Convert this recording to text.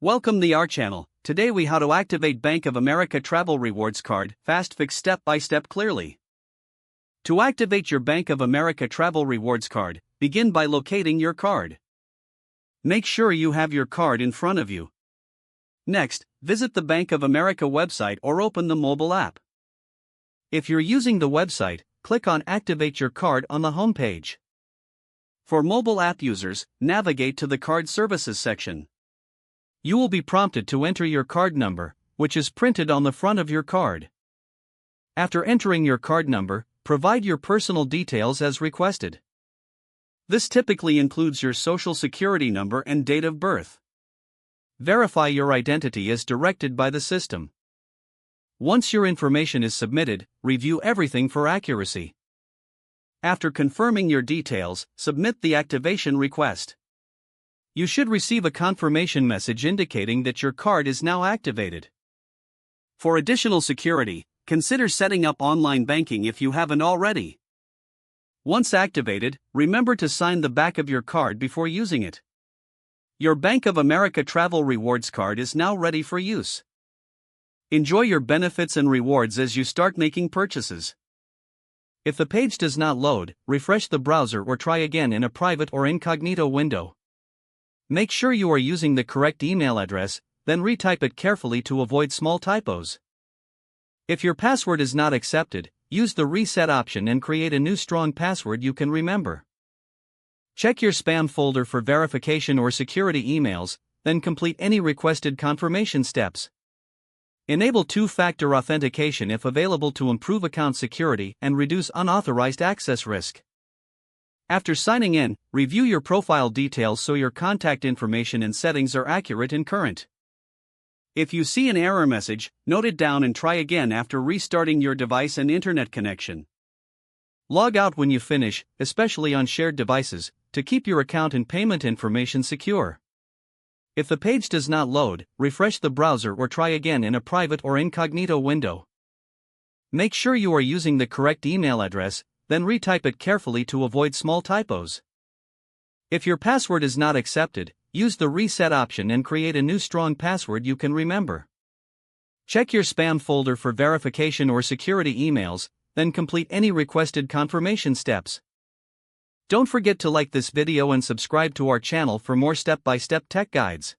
Welcome to our channel. Today we how to activate Bank of America Travel Rewards card, fast fix step by step clearly. To activate your Bank of America Travel Rewards card, begin by locating your card. Make sure you have your card in front of you. Next, visit the Bank of America website or open the mobile app. If you're using the website, click on Activate Your Card on the home page. For mobile app users, navigate to the Card Services section. You will be prompted to enter your card number, which is printed on the front of your card. After entering your card number, provide your personal details as requested. This typically includes your social security number and date of birth. Verify your identity as directed by the system. Once your information is submitted, review everything for accuracy. After confirming your details, submit the activation request. You should receive a confirmation message indicating that your card is now activated. For additional security, consider setting up online banking if you haven't already. Once activated, remember to sign the back of your card before using it. Your Bank of America Travel Rewards card is now ready for use. Enjoy your benefits and rewards as you start making purchases. If the page does not load, refresh the browser or try again in a private or incognito window. Make sure you are using the correct email address, then retype it carefully to avoid small typos. If your password is not accepted, use the reset option and create a new strong password you can remember. Check your spam folder for verification or security emails, then complete any requested confirmation steps. Enable two-factor authentication if available to improve account security and reduce unauthorized access risk. After signing in, review your profile details so your contact information and settings are accurate and current. If you see an error message, note it down and try again after restarting your device and internet connection. Log out when you finish, especially on shared devices, to keep your account and payment information secure. If the page does not load, refresh the browser or try again in a private or incognito window. Make sure you are using the correct email address, then retype it carefully to avoid small typos. If your password is not accepted, use the reset option and create a new strong password you can remember. Check your spam folder for verification or security emails, then complete any requested confirmation steps. Don't forget to like this video and subscribe to our channel for more step-by-step tech guides.